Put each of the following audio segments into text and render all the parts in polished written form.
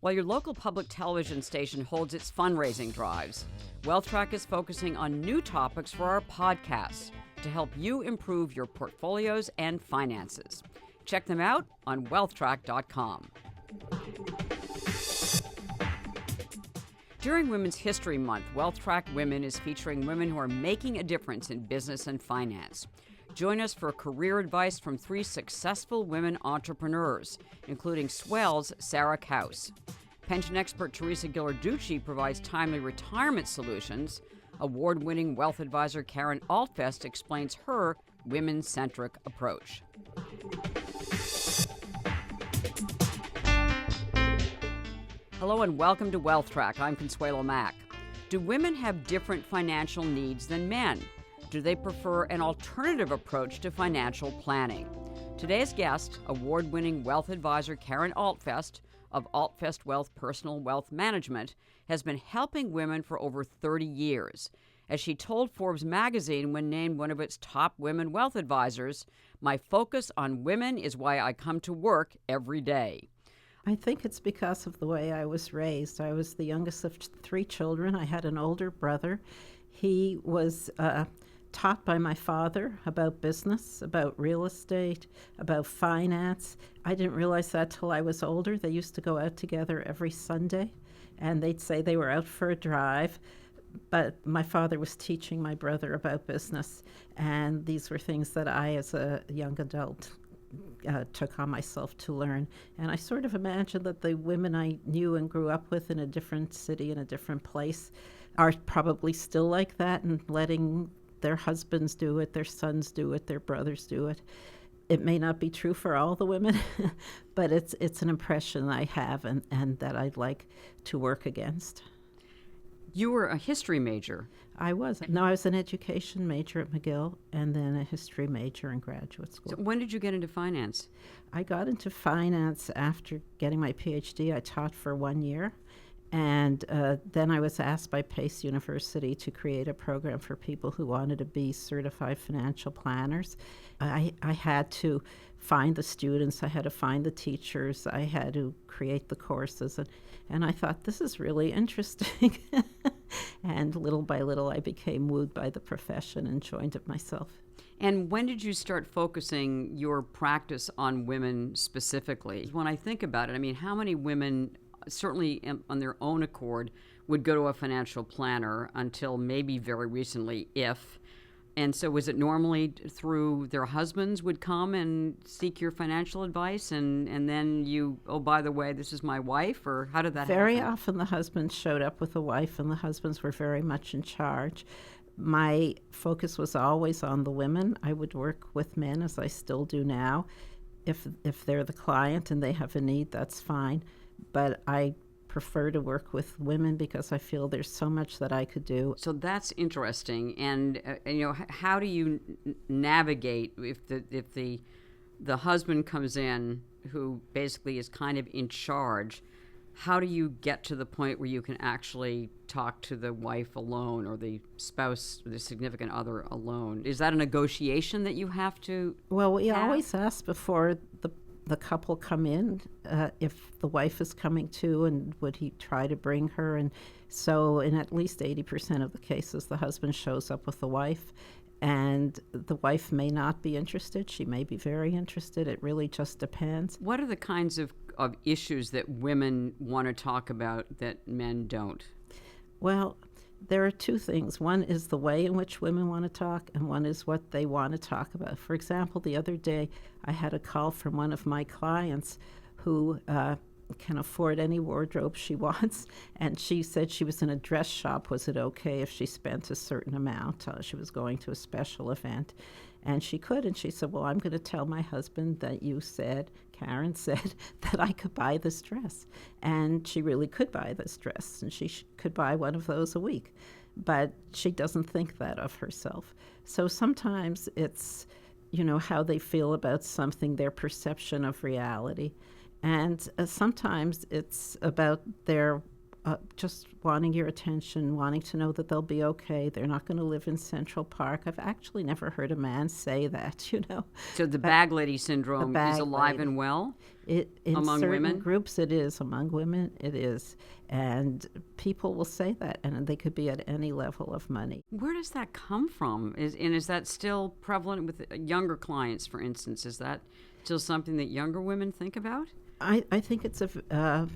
While your local public television station holds its fundraising drives, WealthTrack is focusing on new topics for our podcasts to help you improve your portfolios and finances. Check them out on wealthtrack.com. During Women's History Month, WealthTrack Women is featuring women who are making a difference in business and finance. Join us for career advice from 3 successful women entrepreneurs, including Swell's Sarah Kaus. Pension expert Teresa Ghilarducci provides timely retirement solutions. Award-winning wealth advisor Karen Altfest explains her women-centric approach. Hello and welcome to WealthTrack. I'm Consuelo Mack. Do women have different financial needs than men? Do they prefer an alternative approach to financial planning? Today's guest, award-winning wealth advisor Karen Altfest of Altfest Wealth Personal Wealth Management, has been helping women for over 30 years. As she told Forbes magazine when named one of its top women wealth advisors, "My focus on women is why I come to work every day." I think it's because of the way I was raised. I was the youngest of 3 children. I had an older brother. He was taught by my father about business, about real estate, about finance. I didn't realize that till I was older. They used to go out together every Sunday, and they'd say they were out for a drive. But my father was teaching my brother about business, and these were things that I, as a young adult, took on myself to learn. And I sort of imagined that the women I knew and grew up with in a different city, in a different place, are probably still like that and letting their husbands do it, their sons do it, their brothers do it. It may not be true for all the women, but it's an impression I have and that I'd like to work against. You were a history major. I was. No, I was an education major at McGill and then a history major in graduate school. So when did you get into finance? I got into finance after getting my PhD. I taught for 1 year. And then I was asked by Pace University to create a program for people who wanted to be certified financial planners. I had to find the students, I had to find the teachers, I had to create the courses, and I thought, this is really interesting. And little by little, I became wooed by the profession and joined it myself. And when did you start focusing your practice on women specifically? When I think about it, I mean, how many women, certainly on their own accord, would go to a financial planner until maybe very recently, if. And so was it normally through their husbands would come and seek your financial advice and then you, oh, by the way, this is my wife? Or how did that happen? Very often the husbands showed up with a wife and the husbands were very much in charge. My focus was always on the women. I would work with men, as I still do now. If they're the client and they have a need, that's fine. But I prefer to work with women because I feel there's so much that I could do. So that's interesting. And how do you navigate if the husband comes in who basically is kind of in charge? How do you get to the point where you can actually talk to the wife alone or the spouse or the significant other alone? Is that a negotiation that you have to Well, we have? always ask before the couple come in if the wife is coming too, and would he try to bring her. And so in at least 80% of the cases, the husband shows up with the wife, and the wife may not be interested. She may be very interested. It really just depends. What are the kinds of issues that women want to talk about that men don't? Well, there are 2 things. One is the way in which women want to talk, and one is what they want to talk about. For example, the other day, I had a call from one of my clients who can afford any wardrobe she wants, and she said she was in a dress shop. Was it okay if she spent a certain amount? She was going to a special event, and she could. And she said, well, I'm going to tell my husband that you said, Karen said, that I could buy this dress. And she really could buy this dress, and she could buy one of those a week. But she doesn't think that of herself. So sometimes it's, how they feel about something, their perception of reality. And sometimes it's about their just wanting your attention, wanting to know that they'll be okay. They're not going to live in Central Park. I've actually never heard a man say that, you know. So the bag lady The syndrome is bag alive lady. and well In among certain women? groups, it is. Among women, it is. And people will say that, and they could be at any level of money. Where does that come from? Is that still prevalent with younger clients, for instance? Is that still something that younger women think about? I think it's a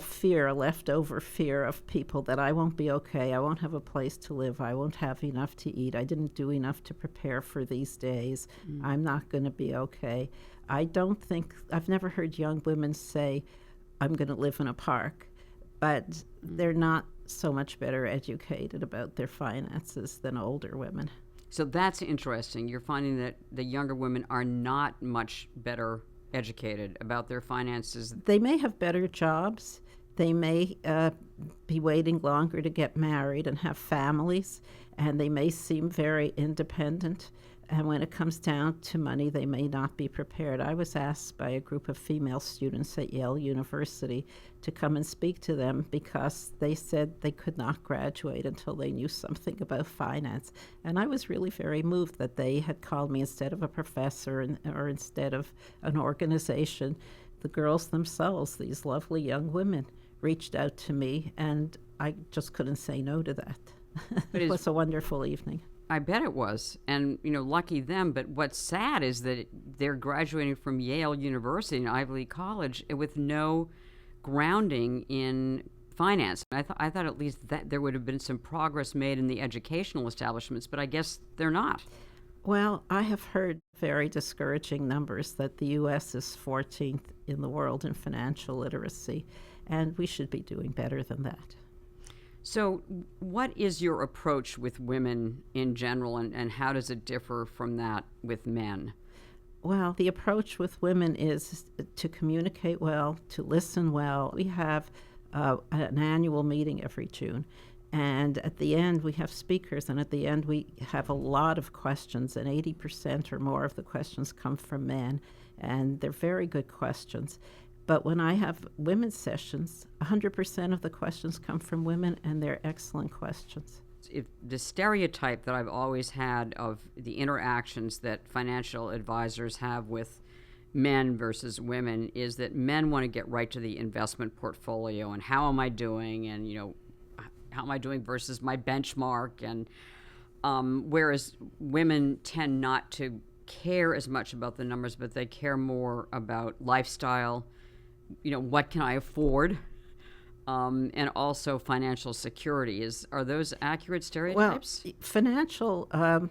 fear, a leftover fear of people that I won't be okay. I won't have a place to live. I won't have enough to eat. I didn't do enough to prepare for these days. I'm not going to be okay. I've never heard young women say, I'm going to live in a park, but they're not so much better educated about their finances than older women. So that's interesting. You're finding that the younger women are not much better educated about their finances. They may have better jobs. They may be waiting longer to get married and have families, and they may seem very independent. And when it comes down to money, they may not be prepared. I was asked by a group of female students at Yale University to come and speak to them because they said they could not graduate until they knew something about finance. And I was really very moved that they had called me instead of a professor or instead of an organization. The girls themselves, these lovely young women, reached out to me, and I just couldn't say no to that. It was a wonderful evening. I bet it was. And, lucky them. But what's sad is that they're graduating from Yale University and Ivy League College with no grounding in finance. I thought at least that there would have been some progress made in the educational establishments, but I guess they're not. Well, I have heard very discouraging numbers that the U.S. is 14th in the world in financial literacy, and we should be doing better than that. So what is your approach with women in general, and how does it differ from that with men? Well, the approach with women is to communicate well, to listen well. We have an annual meeting every June, and at the end we have speakers, and at the end we have a lot of questions, and 80% or more of the questions come from men, and they're very good questions. But when I have women's sessions, 100% of the questions come from women, and they're excellent questions. If the stereotype that I've always had of the interactions that financial advisors have with men versus women is that men want to get right to the investment portfolio and how am I doing, and how am I doing versus my benchmark, and whereas women tend not to care as much about the numbers, but they care more about lifestyle. What can I afford? And also financial security. Are those accurate stereotypes? Well, financial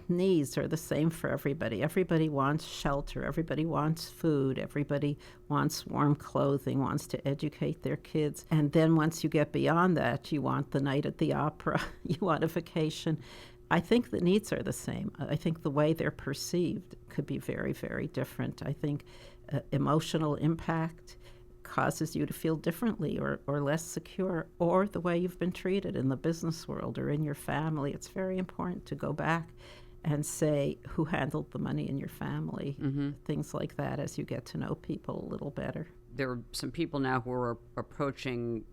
needs are the same for everybody. Everybody wants shelter. Everybody wants food. Everybody wants warm clothing, wants to educate their kids. And then once you get beyond that, you want the night at the opera. You want a vacation. I think the needs are the same. I think the way they're perceived could be very, very different. I think emotional impact causes you to feel differently or less secure, or the way you've been treated in the business world or in your family. It's very important to go back and say who handled the money in your family, things like that, as you get to know people a little better. There are some people now who are approaching,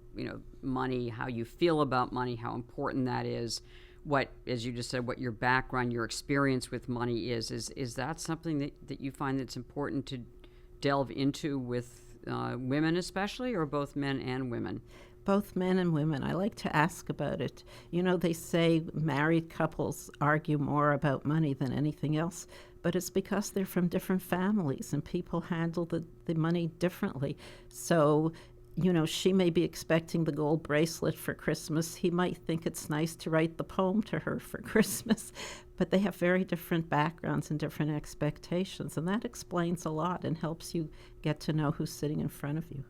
money, how you feel about money, how important that is, what, as you just said, what your background, your experience with money is. Is that something that you find that's important to delve into with women especially, or both men and women? Both men and women. I like to ask about it. They say married couples argue more about money than anything else, but it's because they're from different families and people handle the money differently. So, she may be expecting the gold bracelet for Christmas. He might think it's nice to write the poem to her for Christmas, but they have very different backgrounds and different expectations, and that explains a lot and helps you get to know who's sitting in front of you.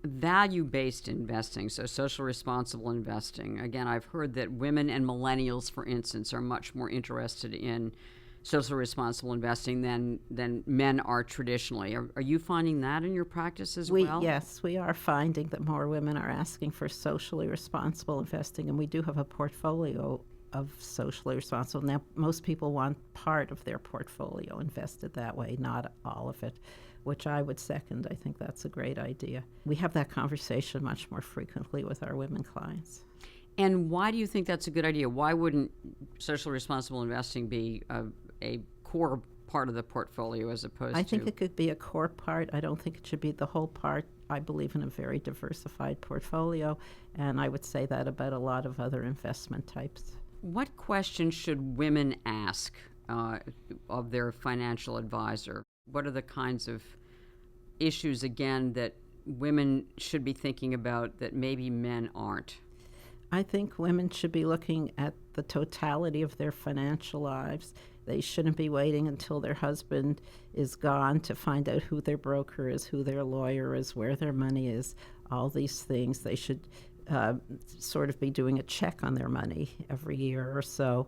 Value-based investing, so social responsible investing. Again, I've heard that women and millennials, for instance, are much more interested in social responsible investing than men are traditionally. Are you finding that in your practice as well? Yes, we are finding that more women are asking for socially responsible investing, and we do have a portfolio of socially responsible. Now, most people want part of their portfolio invested that way, not all of it. which I would second. I think that's a great idea. We have that conversation much more frequently with our women clients. And why do you think that's a good idea? Why wouldn't socially responsible investing be a core part of the portfolio as opposed to... I think it could be a core part. I don't think it should be the whole part. I believe in a very diversified portfolio, and I would say that about a lot of other investment types. What questions should women ask of their financial advisor? What are the kinds of issues, again, that women should be thinking about that maybe men aren't? I think women should be looking at the totality of their financial lives. They shouldn't be waiting until their husband is gone to find out who their broker is, who their lawyer is, where their money is, all these things. They should sort of be doing a check on their money every year or so,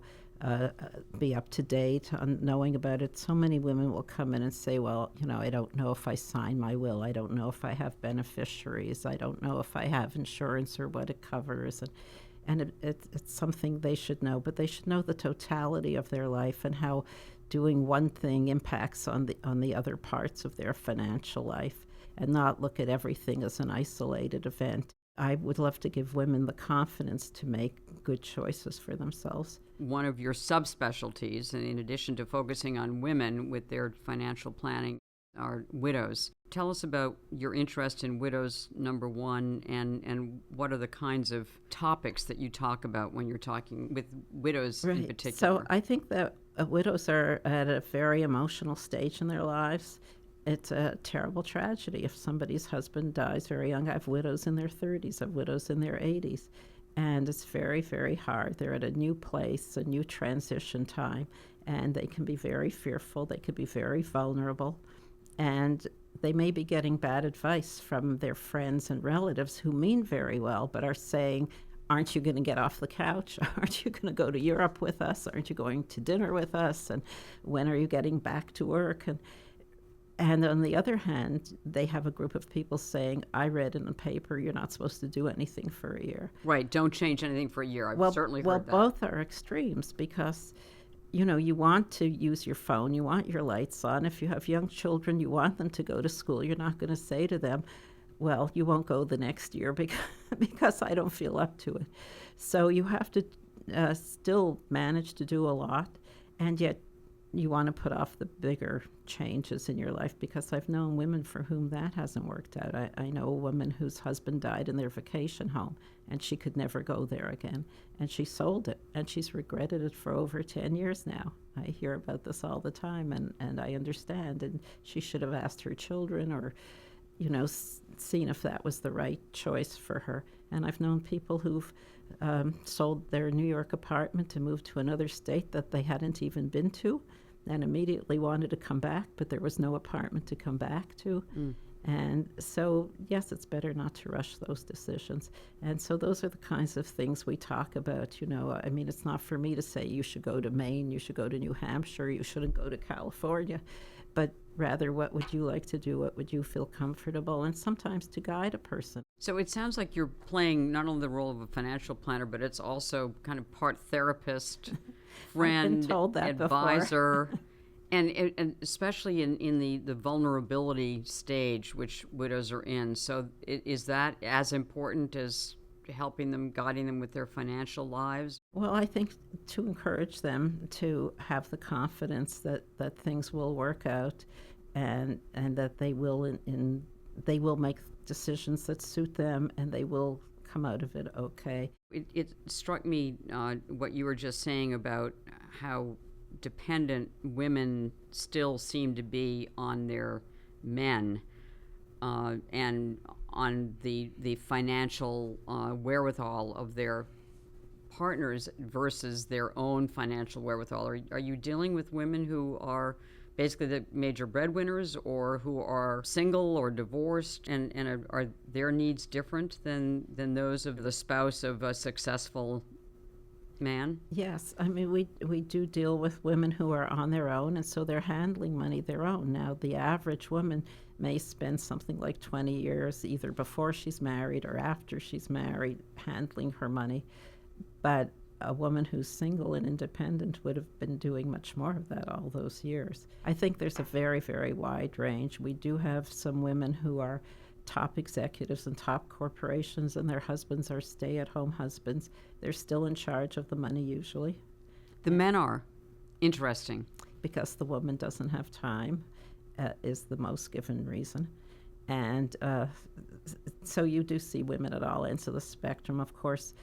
be up to date on knowing about it. So many women will come in and say, well, I don't know if I signed my will. I don't know if I have beneficiaries. I don't know if I have insurance or what it covers. And it's something they should know, but they should know the totality of their life and how doing one thing impacts on the other parts of their financial life, and not look at everything as an isolated event. I would love to give women the confidence to make good choices for themselves. One of your subspecialties, in addition to focusing on women with their financial planning, are widows. Tell us about your interest in widows, number one, and what are the kinds of topics that you talk about when you're talking with widows in particular? So I think that widows are at a very emotional stage in their lives. It's a terrible tragedy if somebody's husband dies very young. I have widows in their 30s, I have widows in their 80s. And it's very, very hard. They're at a new place, a new transition time, and they can be very fearful. They can be very vulnerable. And they may be getting bad advice from their friends and relatives who mean very well, but are saying, aren't you going to get off the couch? Aren't you going to go to Europe with us? Aren't you going to dinner with us? And when are you getting back to work? And on the other hand, they have a group of people saying, I read in the paper you're not supposed to do anything for a year. Right, don't change anything for a year. I've certainly heard that. Well, both are extremes because, you want to use your phone, you want your lights on. If you have young children, you want them to go to school. You're not going to say to them, well, you won't go the next year because I don't feel up to it. So you have to still manage to do a lot, and yet you want to put off the bigger changes in your life, because I've known women for whom that hasn't worked out. I know a woman whose husband died in their vacation home, and she could never go there again. And she sold it, and she's regretted it for over 10 years now. I hear about this all the time, and I understand. And she should have asked her children or, seen if that was the right choice for her. And I've known people who've sold their New York apartment to move to another state that they hadn't even been to, and immediately wanted to come back, but there was no apartment to come back to. And so, yes, it's better not to rush those decisions. And so those are the kinds of things we talk about. It's not for me to say you should go to Maine, you should go to New Hampshire, you shouldn't go to California, but rather, what would you like to do? What would you feel comfortable? And sometimes to guide a person. So it sounds like you're playing not only the role of a financial planner, but it's also kind of part therapist, friend, I've been told that advisor, and especially in the vulnerability stage, which widows are in. So is that as important as helping them, guiding them with their financial lives? Well, I think to encourage them to have the confidence that things will work out, and that they will they will make decisions that suit them, and they will come out of it okay. It struck me what you were just saying about how dependent women still seem to be on their men, and on the financial wherewithal of their partners versus their own financial wherewithal. Are you dealing with women who are basically the major breadwinners, or who are single or divorced, and are their needs different than those of the spouse of a successful man? Yes, we do deal with women who are on their own, and so they're handling money their own. Now, the average woman may spend something like 20 years either before she's married or after she's married handling her money, but a woman who's single and independent would have been doing much more of that all those years. I think there's a very, very wide range. We do have some women who are top executives in top corporations, and their husbands are stay-at-home husbands. They're still in charge of the money usually. The men are. Interesting. Because the woman doesn't have time, is the most given reason. And so you do see women at all ends of the spectrum. Of course,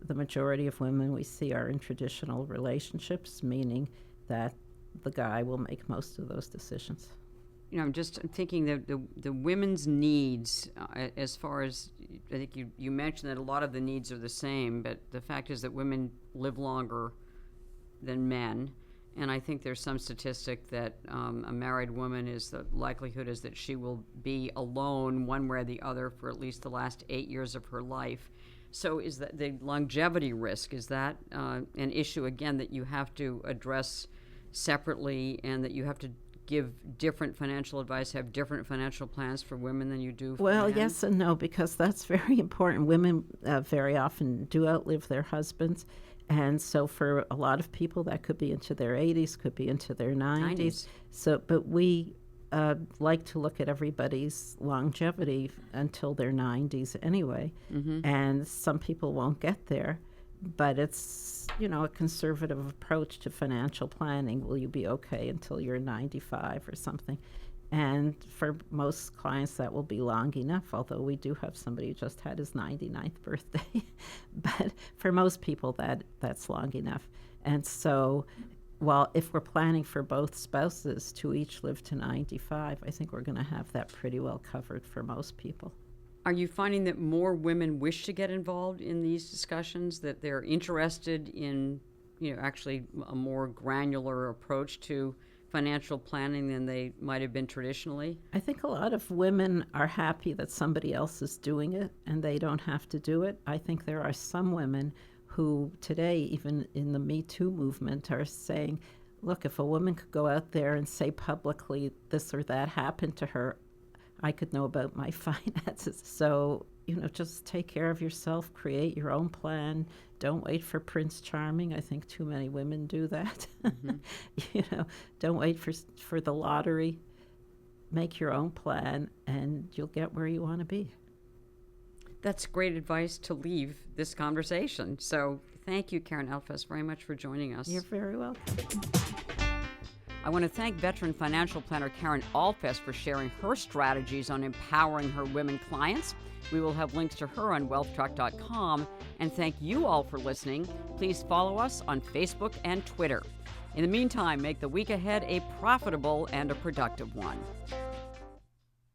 the majority of women we see are in traditional relationships, meaning that the guy will make most of those decisions. You know, I'm just thinking that the women's needs, as far as, I think you mentioned that a lot of the needs are the same, but the fact is that women live longer than men. And I think there's some statistic that a married woman the likelihood is that she will be alone one way or the other for at least the last 8 years of her life. So is that the longevity risk, is that an issue, again, that you have to address separately, and that you have to give different financial advice, have different financial plans for women than you do for Well, men? yes and no, because that's very important. Women very often do outlive their husbands. And so for a lot of people, that could be into their 80s, could be into their 90s. So, but we like to look at everybody's longevity until their 90s anyway. Mm-hmm. And some people won't get there. But it's, a conservative approach to financial planning. Will you be okay until you're 95 or something? And for most clients, that will be long enough, although we do have somebody who just had his 99th birthday. But for most people, that's long enough. And so, if we're planning for both spouses to each live to 95, I think we're going to have that pretty well covered for most people. Are you finding that more women wish to get involved in these discussions, that they're interested in, actually a more granular approach to financial planning than they might have been traditionally? I think a lot of women are happy that somebody else is doing it and they don't have to do it. I think there are some women who today, even in the Me Too movement, are saying, look, if a woman could go out there and say publicly this or that happened to her, I could know about my finances. So, just take care of yourself, create your own plan. Don't wait for Prince Charming. I think too many women do that. Mm-hmm. Don't wait for the lottery. Make your own plan, and you'll get where you want to be. That's great advice to leave this conversation. So thank you, Karen Elfes, very much for joining us. You're very welcome. I want to thank veteran financial planner Karen Alfest for sharing her strategies on empowering her women clients. We will have links to her on wealthtrack.com. And thank you all for listening. Please follow us on Facebook and Twitter. In the meantime, make the week ahead a profitable and a productive one.